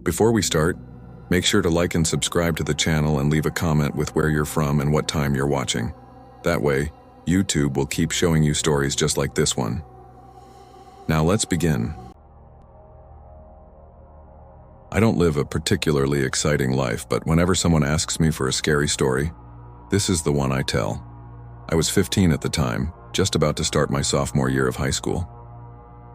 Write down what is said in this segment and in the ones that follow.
Before we start, make sure to like and subscribe to the channel and leave a comment with where you're from and what time you're watching. That way, YouTube will keep showing you stories just like this one. Now let's begin. I don't live a particularly exciting life, but whenever someone asks me for a scary story, this is the one I tell. I was 15 at the time, just about to start my sophomore year of high school.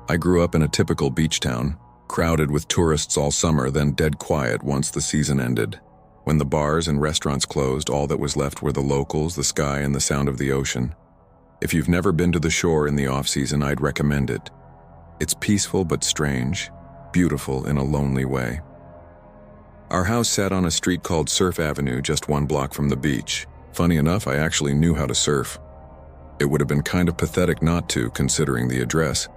I grew up in a typical beach town, crowded with tourists all summer, then dead quiet once the season ended. When the bars and restaurants closed, all that was left were the locals, the sky, and the sound of the ocean. If you've never been to the shore in the off-season, I'd recommend it. It's peaceful but strange, beautiful in a lonely way. Our house sat on a street called Surf Avenue, just one block from the beach. Funny enough, I actually knew how to surf. It would have been kind of pathetic not to, considering the address.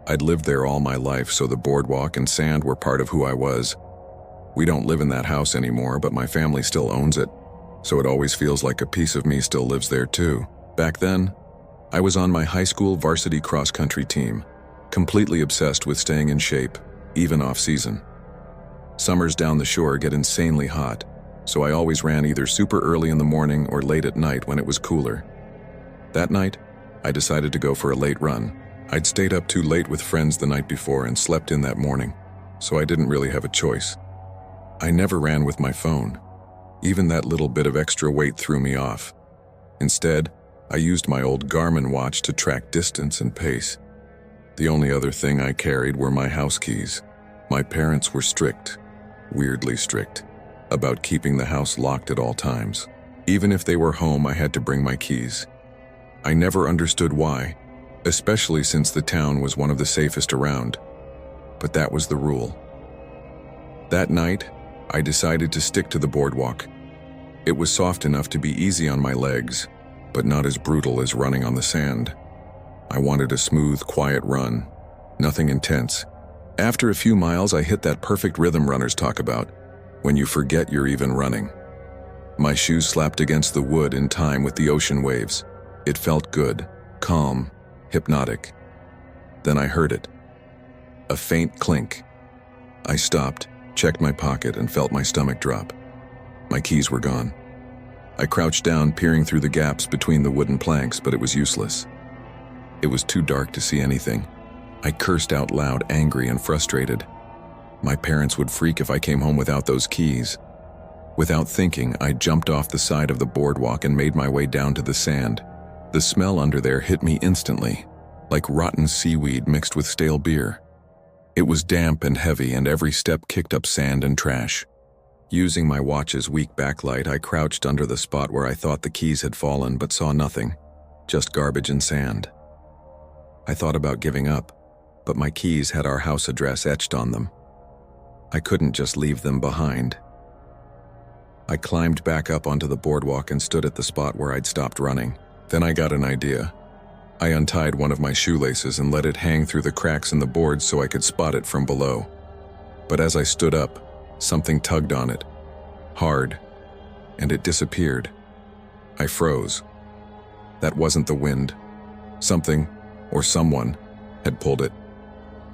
I'd lived there all my life, so the boardwalk and sand were part of who I was. We don't live in that house anymore, but my family still owns it, so it always feels like a piece of me still lives there too. Back then, I was on my high school varsity cross-country team, completely obsessed with staying in shape, even off-season. Summers down the shore get insanely hot, so I always ran either super early in the morning or late at night when it was cooler. That night, I decided to go for a late run. I'd stayed up too late with friends the night before and slept in that morning, so I didn't really have a choice. I never ran with my phone. Even that little bit of extra weight threw me off. Instead, I used my old Garmin watch to track distance and pace. The only other thing I carried were my house keys. My parents were strict, weirdly strict, about keeping the house locked at all times. Even if they were home, I had to bring my keys. I never understood why, especially since the town was one of the safest around. But that was the rule. That night, I decided to stick to the boardwalk. It was soft enough to be easy on my legs, but not as brutal as running on the sand. I wanted a smooth, quiet run, nothing intense. After a few miles, I hit that perfect rhythm runners talk about, when you forget you're even running. My shoes slapped against the wood in time with the ocean waves. It felt good, calm, hypnotic. Then I heard it. A faint clink. I stopped, checked my pocket, and felt my stomach drop. My keys were gone. I crouched down, peering through the gaps between the wooden planks, but it was useless. It was too dark to see anything. I cursed out loud, angry and frustrated. My parents would freak if I came home without those keys. Without thinking, I jumped off the side of the boardwalk and made my way down to the sand. The smell under there hit me instantly, like rotten seaweed mixed with stale beer. It was damp and heavy, and every step kicked up sand and trash. Using my watch's weak backlight, I crouched under the spot where I thought the keys had fallen but saw nothing, just garbage and sand. I thought about giving up, but my keys had our house address etched on them. I couldn't just leave them behind. I climbed back up onto the boardwalk and stood at the spot where I'd stopped running. Then I got an idea. I untied one of my shoelaces and let it hang through the cracks in the boards so I could spot it from below. But as I stood up, something tugged on it, hard, and it disappeared. I froze. That wasn't the wind. Something, or someone, had pulled it.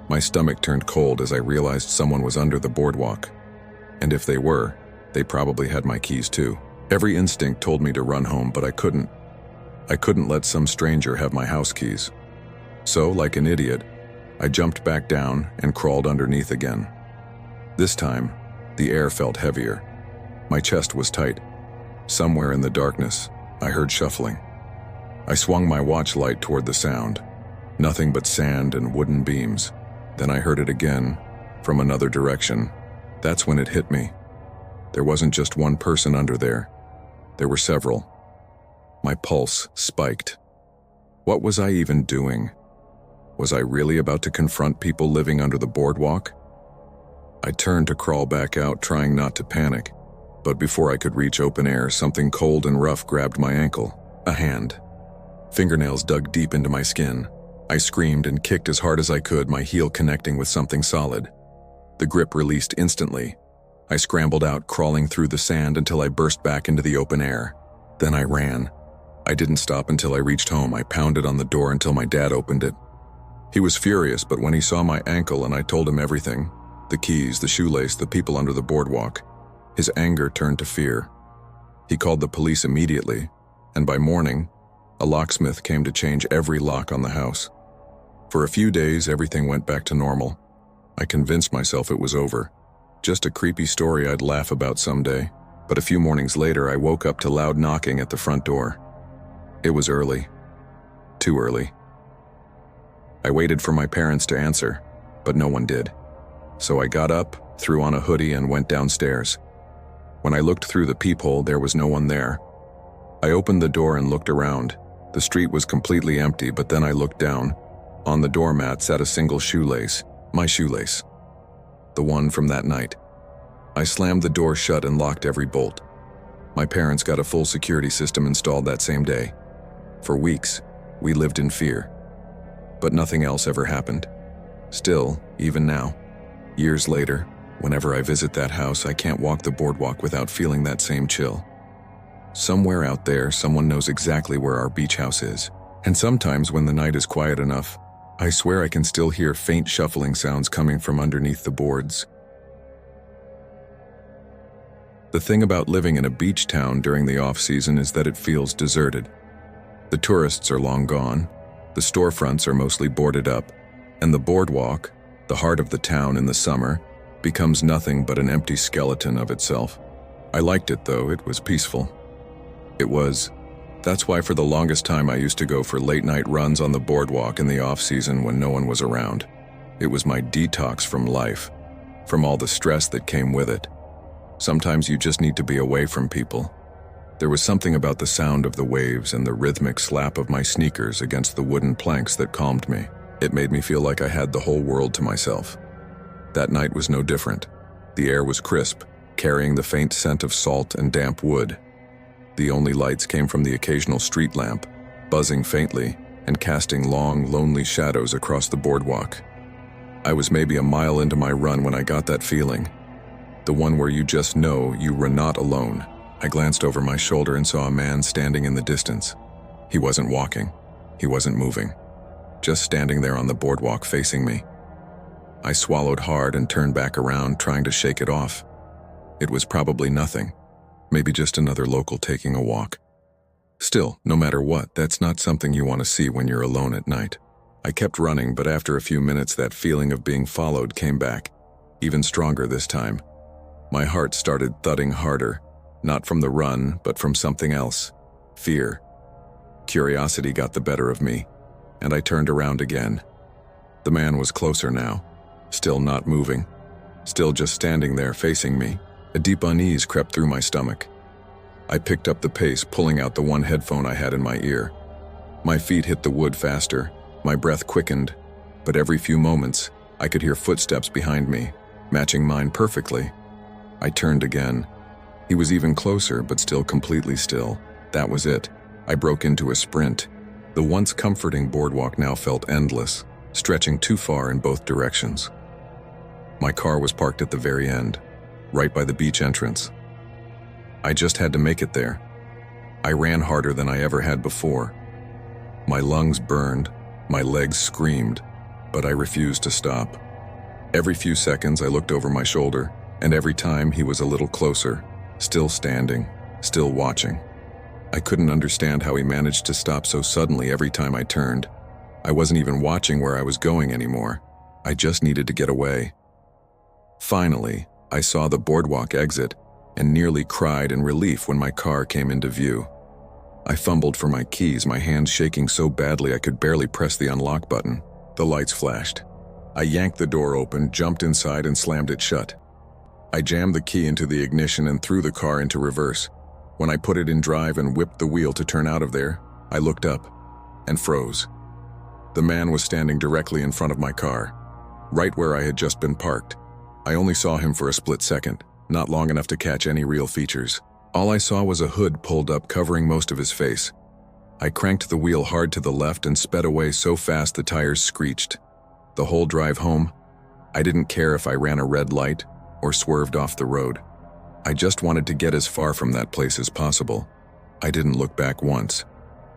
My stomach turned cold as I realized someone was under the boardwalk. And if they were, they probably had my keys too. Every instinct told me to run home, but I couldn't. I couldn't let some stranger have my house keys. So, like an idiot, I jumped back down and crawled underneath again. This time, the air felt heavier. My chest was tight. Somewhere in the darkness, I heard shuffling. I swung my watch light toward the sound. Nothing but sand and wooden beams. Then I heard it again, from another direction. That's when it hit me. There wasn't just one person under there. There were several. My pulse spiked. What was I even doing? Was I really about to confront people living under the boardwalk? I turned to crawl back out, trying not to panic. But before I could reach open air, something cold and rough grabbed my ankle. A hand. Fingernails dug deep into my skin. I screamed and kicked as hard as I could, my heel connecting with something solid. The grip released instantly. I scrambled out, crawling through the sand until I burst back into the open air. Then I ran. I didn't stop until I reached home. I pounded on the door until my dad opened it. He was furious, but when he saw my ankle and I told him everything, The keys, the shoelace, the people under the boardwalk. His anger turned to fear. He called the police immediately, and by morning, a locksmith came to change every lock on the house. For a few days, everything went back to normal. I convinced myself it was over. Just a creepy story I'd laugh about someday. But a few mornings later, I woke up to loud knocking at the front door. It was early. Too early. I waited for my parents to answer, but no one did. So I got up, threw on a hoodie, and went downstairs. When I looked through the peephole, there was no one there. I opened the door and looked around. The street was completely empty, but then I looked down. On the doormat sat a single shoelace, my shoelace. The one from that night. I slammed the door shut and locked every bolt. My parents got a full security system installed that same day. For weeks, we lived in fear. But nothing else ever happened. Still, even now, years later, whenever I visit that house, I can't walk the boardwalk without feeling that same chill. Somewhere out there, someone knows exactly where our beach house is. And sometimes when the night is quiet enough, I swear I can still hear faint shuffling sounds coming from underneath the boards. The thing about living in a beach town during the off-season is that it feels deserted. The tourists are long gone, the storefronts are mostly boarded up, and the boardwalk, the heart of the town in the summer, becomes nothing but an empty skeleton of itself. I liked it though, it was peaceful. That's why for the longest time I used to go for late-night runs on the boardwalk in the off-season when no one was around. It was my detox from life, from all the stress that came with it. Sometimes you just need to be away from people. There was something about the sound of the waves and the rhythmic slap of my sneakers against the wooden planks that calmed me. It made me feel like I had the whole world to myself. That night was no different. The air was crisp, carrying the faint scent of salt and damp wood. The only lights came from the occasional street lamp, buzzing faintly and casting long, lonely shadows across the boardwalk. I was maybe a mile into my run when I got that feeling. The one where you just know you were not alone. I glanced over my shoulder and saw a man standing in the distance. He wasn't walking. He wasn't moving. Just standing there on the boardwalk facing me. I swallowed hard and turned back around, trying to shake it off. It was probably nothing. Maybe just another local taking a walk. Still, no matter what, that's not something you want to see when you're alone at night. I kept running, but after a few minutes that feeling of being followed came back, even stronger this time. My heart started thudding harder, not from the run, but from something else. Fear. Curiosity got the better of me, and I turned around again. The man was closer now, still not moving, still just standing there facing me. A deep unease crept through my stomach. I picked up the pace, pulling out the one headphone I had in my ear. My feet hit the wood faster, my breath quickened, but every few moments, I could hear footsteps behind me, matching mine perfectly. I turned again. He was even closer, but still completely still. That was it. I broke into a sprint. The once comforting boardwalk now felt endless, stretching too far in both directions. My car was parked at the very end, right by the beach entrance. I just had to make it there. I ran harder than I ever had before. My lungs burned, my legs screamed, but I refused to stop. Every few seconds I looked over my shoulder, and every time he was a little closer, still standing, still watching. I couldn't understand how he managed to stop so suddenly every time I turned. I wasn't even watching where I was going anymore. I just needed to get away. Finally, I saw the boardwalk exit and nearly cried in relief when my car came into view. I fumbled for my keys, my hands shaking so badly I could barely press the unlock button. The lights flashed. I yanked the door open, jumped inside, and slammed it shut. I jammed the key into the ignition and threw the car into reverse. When I put it in drive and whipped the wheel to turn out of there, I looked up and froze. The man was standing directly in front of my car, right where I had just been parked. I only saw him for a split second, not long enough to catch any real features. All I saw was a hood pulled up covering most of his face. I cranked the wheel hard to the left and sped away so fast the tires screeched. The whole drive home, I didn't care if I ran a red light or swerved off the road. I just wanted to get as far from that place as possible. I didn't look back once.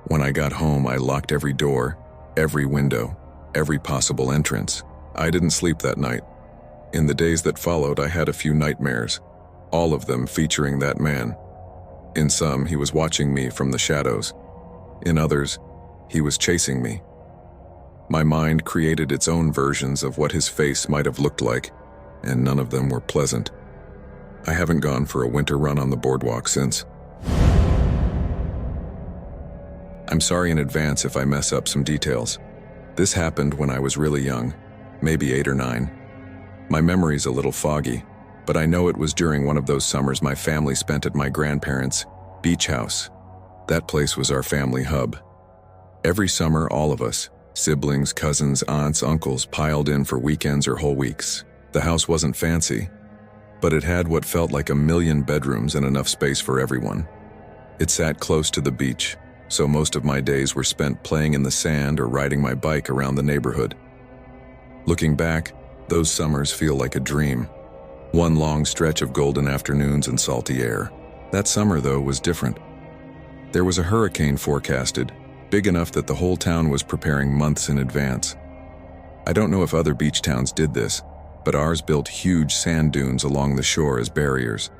When I got home, I locked every door, every window, every possible entrance. I didn't sleep that night. In the days that followed, I had a few nightmares, all of them featuring that man. In some, he was watching me from the shadows. In others, he was chasing me. My mind created its own versions of what his face might have looked like, and none of them were pleasant. I haven't gone for a winter run on the boardwalk since. I'm sorry in advance if I mess up some details. This happened when I was really young, maybe 8 or 9. My memory's a little foggy, but I know it was during one of those summers my family spent at my grandparents' beach house. That place was our family hub. Every summer, all of us, siblings, cousins, aunts, uncles, piled in for weekends or whole weeks. The house wasn't fancy, but it had what felt like 1,000,000 bedrooms and enough space for everyone. It sat close to the beach, so most of my days were spent playing in the sand or riding my bike around the neighborhood. Looking back, those summers feel like a dream. One long stretch of golden afternoons and salty air. That summer, though, was different. There was a hurricane forecasted, big enough that the whole town was preparing months in advance. I don't know if other beach towns did this, but ours built huge sand dunes along the shore as barriers.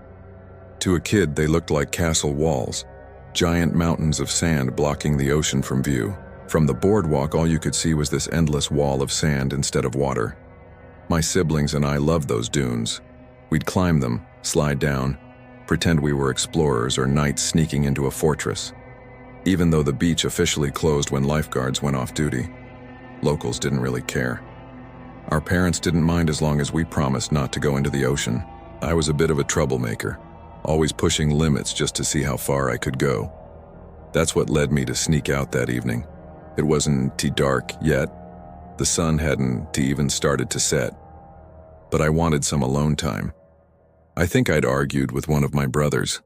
To a kid, they looked like castle walls, giant mountains of sand blocking the ocean from view. From the boardwalk, all you could see was this endless wall of sand instead of water. My siblings and I loved those dunes. We'd climb them, slide down, pretend we were explorers or knights sneaking into a fortress. Even though the beach officially closed when lifeguards went off duty, locals didn't really care. Our parents didn't mind as long as we promised not to go into the ocean. I was a bit of a troublemaker, always pushing limits just to see how far I could go. That's what led me to sneak out that evening. It wasn't too dark yet. The sun hadn't even started to set. But I wanted some alone time. I think I'd argued with one of my brothers.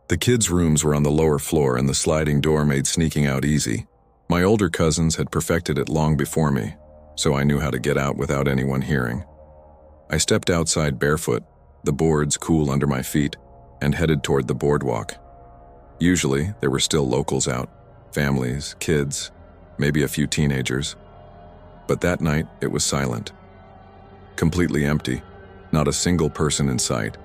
The kids' rooms were on the lower floor and the sliding door made sneaking out easy. My older cousins had perfected it long before me, so I knew how to get out without anyone hearing. I stepped outside barefoot, the boards cool under my feet, and headed toward the boardwalk. Usually, there were still locals out, families, kids, maybe a few teenagers. But that night, it was silent. Completely empty, not a single person in sight.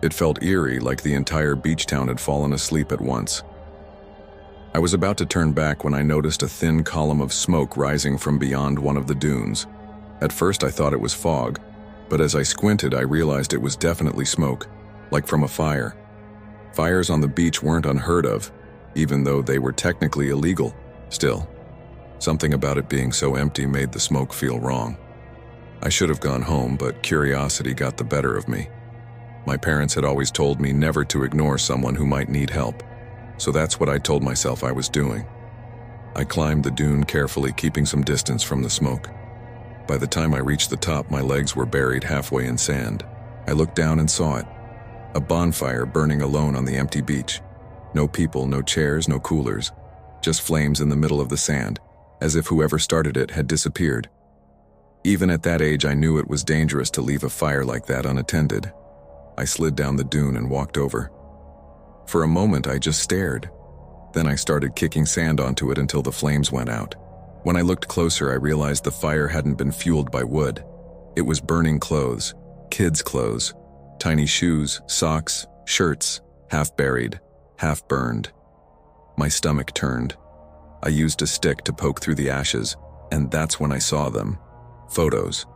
It felt eerie, like the entire beach town had fallen asleep at once. I was about to turn back when I noticed a thin column of smoke rising from beyond one of the dunes. At first I thought it was fog, but as I squinted I realized it was definitely smoke, like from a fire. Fires on the beach weren't unheard of, even though they were technically illegal. Still, something about it being so empty made the smoke feel wrong. I should have gone home, but curiosity got the better of me. My parents had always told me never to ignore someone who might need help, so that's what I told myself I was doing. I climbed the dune carefully, keeping some distance from the smoke. By the time I reached the top, my legs were buried halfway in sand. I looked down and saw it. A bonfire burning alone on the empty beach. No people, no chairs, no coolers. Just flames in the middle of the sand, as if whoever started it had disappeared. Even at that age, I knew it was dangerous to leave a fire like that unattended. I slid down the dune and walked over. For a moment, I just stared. Then I started kicking sand onto it until the flames went out. When I looked closer, I realized the fire hadn't been fueled by wood. It was burning clothes, kids' clothes, tiny shoes, socks, shirts, half buried, half burned. My stomach turned. I used a stick to poke through the ashes, and that's when I saw them. Photos.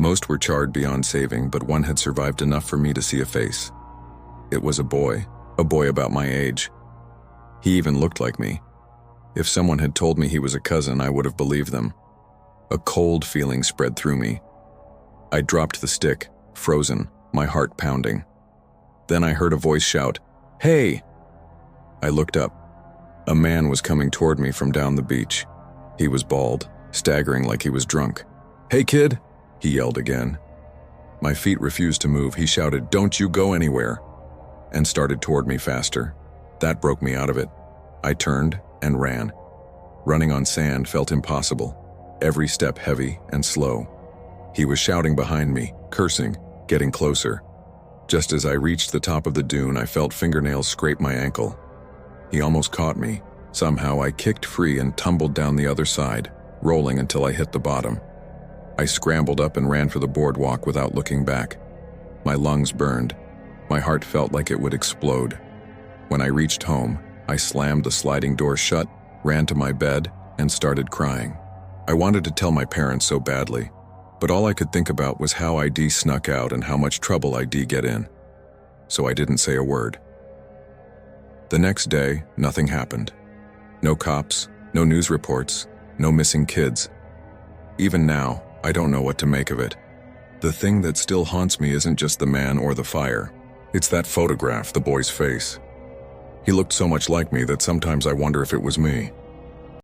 Most were charred beyond saving, but one had survived enough for me to see a face. It was a boy about my age. He even looked like me. If someone had told me he was a cousin, I would have believed them. A cold feeling spread through me. I dropped the stick, frozen, my heart pounding. Then I heard a voice shout, "Hey!" I looked up. A man was coming toward me from down the beach. He was bald, staggering like he was drunk. "Hey, kid!" he yelled again. My feet refused to move. He shouted, "Don't you go anywhere!" and started toward me faster. That broke me out of it. I turned and ran. Running on sand felt impossible, every step heavy and slow. He was shouting behind me, cursing, getting closer. Just as I reached the top of the dune, I felt fingernails scrape my ankle. He almost caught me. Somehow I kicked free and tumbled down the other side, rolling until I hit the bottom. I scrambled up and ran for the boardwalk without looking back. My lungs burned. My heart felt like it would explode. When I reached home, I slammed the sliding door shut, ran to my bed, and started crying. I wanted to tell my parents so badly, but all I could think about was how ID snuck out and how much trouble ID get in. So I didn't say a word. The next day, nothing happened. No cops, no news reports, no missing kids. Even now, I don't know what to make of it. The thing that still haunts me isn't just the man or the fire. It's that photograph, the boy's face. He looked so much like me that sometimes I wonder if it was me.